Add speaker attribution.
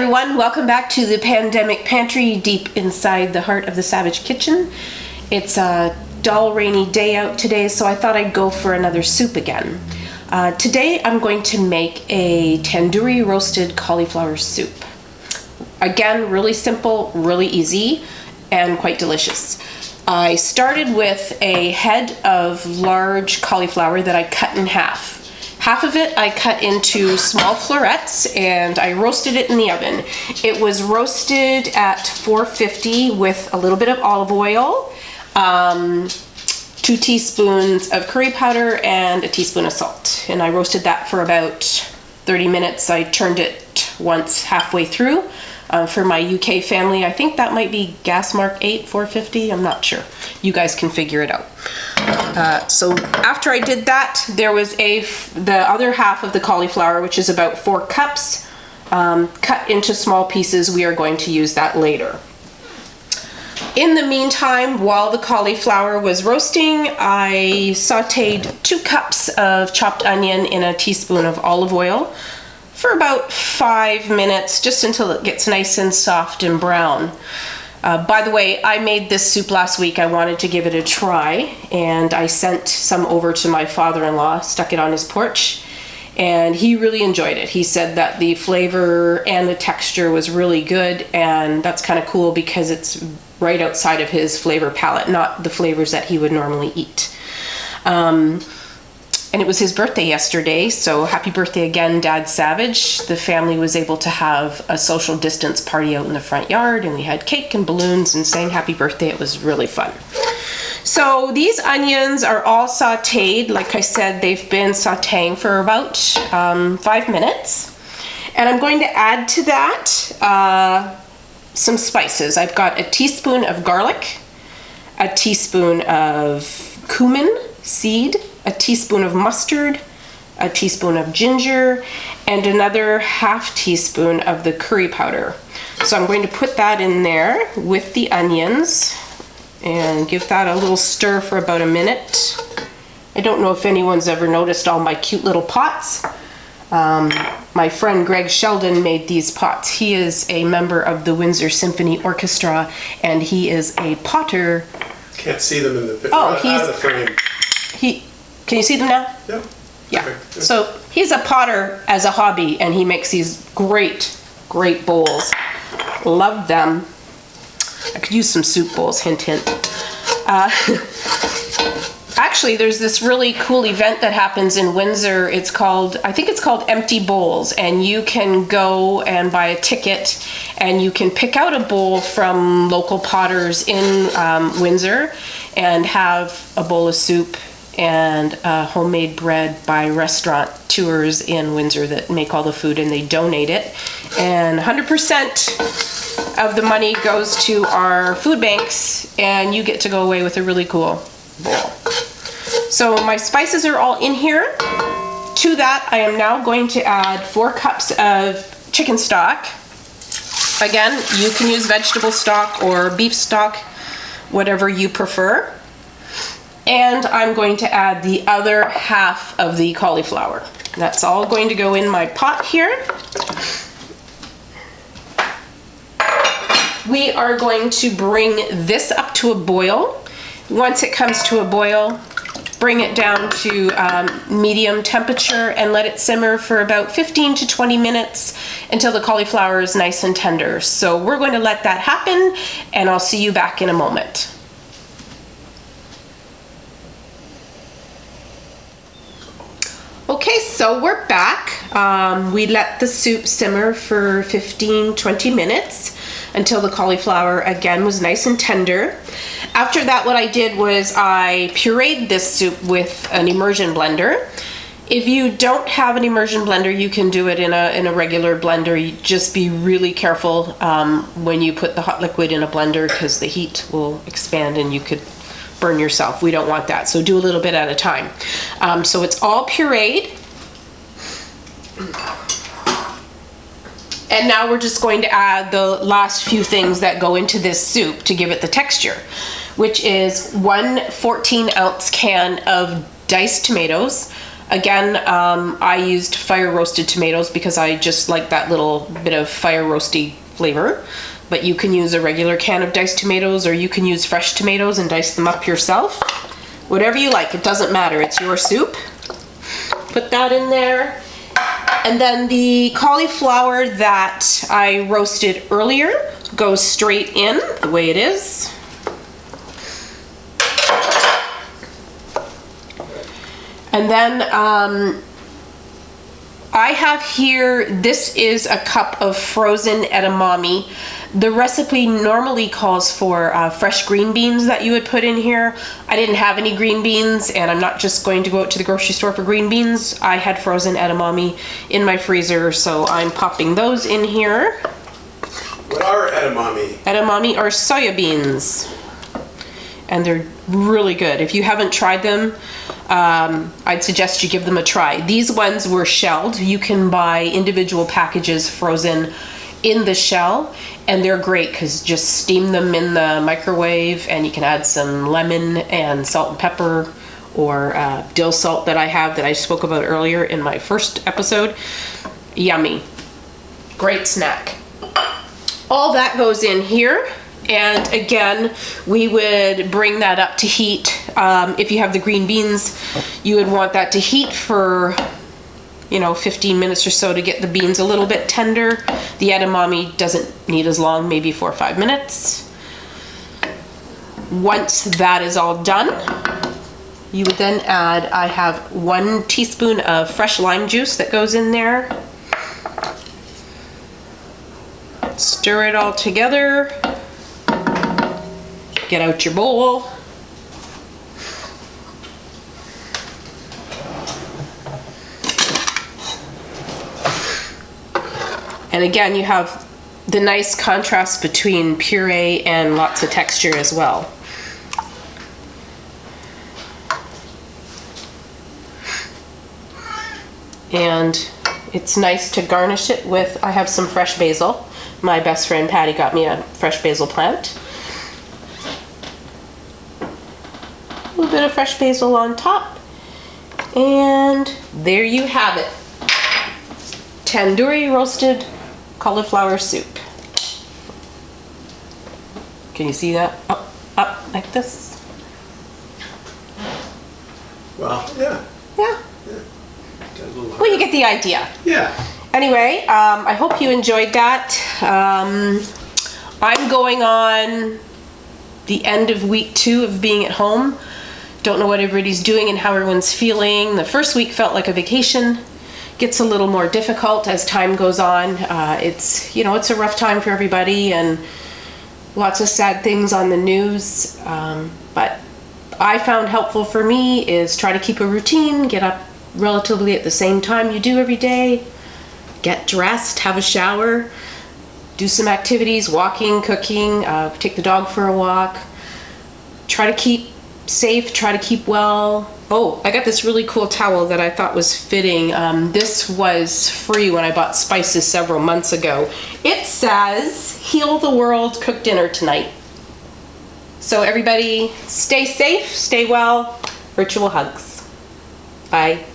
Speaker 1: everyone, welcome back to the Pandemic Pantry deep inside the heart of the Savage Kitchen. It's a dull, rainy day out today, so I thought I'd go for another soup again. Today I'm going to make a tandoori roasted cauliflower soup. Again, really simple, really easy, and quite delicious. I started with a head of large cauliflower that I cut in half. Half of it I cut into small florets and I roasted it in the oven. It was roasted at 450 with a little bit of olive oil, 2 teaspoons of curry powder, and a teaspoon of salt. And I roasted that for about 30 minutes. I turned it once halfway through. For my UK family, I think that might be gas mark 8, 450, I'm not sure. You guys can figure it out. So after I did that, there was the other half of the cauliflower, which is about 4 cups, cut into small pieces. We are going to use that later. In the meantime, while the cauliflower was roasting, I sauteed 2 cups of chopped onion in a teaspoon of olive oil for about 5 minutes, just until it gets nice and soft and brown. By the way, I made this soup last week. I wanted to give it a try, and I sent some over to my father-in-law, stuck it on his porch, and he really enjoyed it. He said that the flavor and the texture was really good, and that's kind of cool because it's right outside of his flavor palette, not the flavors that he would normally eat. And it was his birthday yesterday, so happy birthday again, Dad Savage. The family was able to have a social distance party out in the front yard, and we had cake and balloons and sang happy birthday. It was really fun. So these onions are all sauteed. Like I said, they've been sauteing for about 5 minutes. And I'm going to add to that some spices. I've got a teaspoon of garlic, a teaspoon of cumin seed, a teaspoon of mustard, a teaspoon of ginger, and another half teaspoon of the curry powder. So I'm going to put that in there with the onions and give that a little stir for about a minute. I don't know if anyone's ever noticed all my cute little pots. My friend Greg Sheldon made these pots. He is a member of the Windsor Symphony Orchestra, and he is a potter.
Speaker 2: Can't see them in the picture.
Speaker 1: Oh,
Speaker 2: out of the frame.
Speaker 1: Can you see them now?
Speaker 2: Yeah.
Speaker 1: Yeah.
Speaker 2: Okay.
Speaker 1: So he's a potter as a hobby, and he makes these great bowls. Love them. I could use some soup bowls, hint, hint. Actually, there's this really cool event that happens in Windsor. I think it's called Empty Bowls, and you can go and buy a ticket, and you can pick out a bowl from local potters in Windsor and have a bowl of soup and homemade bread by restaurateurs in Windsor that make all the food, and they donate it. And 100% of the money goes to our food banks, and you get to go away with a really cool bowl. So my spices are all in here. To that, I am now going to add 4 cups of chicken stock. Again, you can use vegetable stock or beef stock, whatever you prefer. And I'm going to add the other half of the cauliflower. That's all going to go in my pot here. We are going to bring this up to a boil. Once it comes to a boil, bring it down to medium temperature and let it simmer for about 15 to 20 minutes until the cauliflower is nice and tender. So we're going to let that happen, and I'll see you back in a moment. Okay, so we're back. We let the soup simmer for 15-20 minutes until the cauliflower again was nice and tender. After that, what I did was I pureed this soup with an immersion blender. If you don't have an immersion blender, you can do it in a regular blender. You just be really careful when you put the hot liquid in a blender, because the heat will expand and you could burn yourself. We don't want that, so do a little bit at a time. So it's all pureed. And now we're just going to add the last few things that go into this soup to give it the texture, which is 1 14-ounce can of diced tomatoes, Again, I used fire roasted tomatoes because I just like that little bit of fire roasty flavor. But you can use a regular can of diced tomatoes, or you can use fresh tomatoes and dice them up yourself. Whatever you like, it doesn't matter, it's your soup. Put that in there. And then the cauliflower that I roasted earlier goes straight in the way it is. And then I have here, this is a cup of frozen edamame. The recipe normally calls for fresh green beans that you would put in here. I didn't have any green beans, and I'm not just going to go out to the grocery store for green beans. I had frozen edamame in my freezer, so I'm popping those in here.
Speaker 2: What are edamame?
Speaker 1: Edamame are soya beans, and they're really good. If you haven't tried them, I'd suggest you give them a try. These ones were shelled. You can buy individual packages frozen in the shell, and they're great because just steam them in the microwave, and you can add some lemon and salt and pepper, or dill salt that I have that I spoke about earlier in my first episode. Yummy. Great snack. All that goes in here. And again, we would bring that up to heat. If you have the green beans, you would want that to heat for 15 minutes or so to get the beans a little bit tender. The edamame doesn't need as long, maybe 4 or 5 minutes. Once that is all done, you would then add, I have 1 teaspoon of fresh lime juice that goes in there. Stir it all together. Get out your bowl. And again, you have the nice contrast between puree and lots of texture as well. And it's nice to garnish it with, I have some fresh basil. My best friend Patty got me a fresh basil plant. A little bit of fresh basil on top. And there you have it. Tandoori roasted cauliflower soup. Can you see that? Up like this?
Speaker 2: Well, yeah.
Speaker 1: Yeah. Well, you get the idea.
Speaker 2: Yeah.
Speaker 1: Anyway, I hope you enjoyed that. I'm going on the end of week 2 of being at home. Don't know what everybody's doing and how everyone's feeling. The first week felt like a vacation. Gets a little more difficult as time goes on. It's a rough time for everybody, and lots of sad things on the news. But I found helpful for me is try to keep a routine, get up relatively at the same time you do every day, get dressed, have a shower, do some activities, walking, cooking, take the dog for a walk, try to keep safe, try to keep well. Oh, I got this really cool towel that I thought was fitting. This was free when I bought spices several months ago. It says, "Heal the world, cook dinner tonight." So everybody stay safe, stay well, virtual hugs. Bye.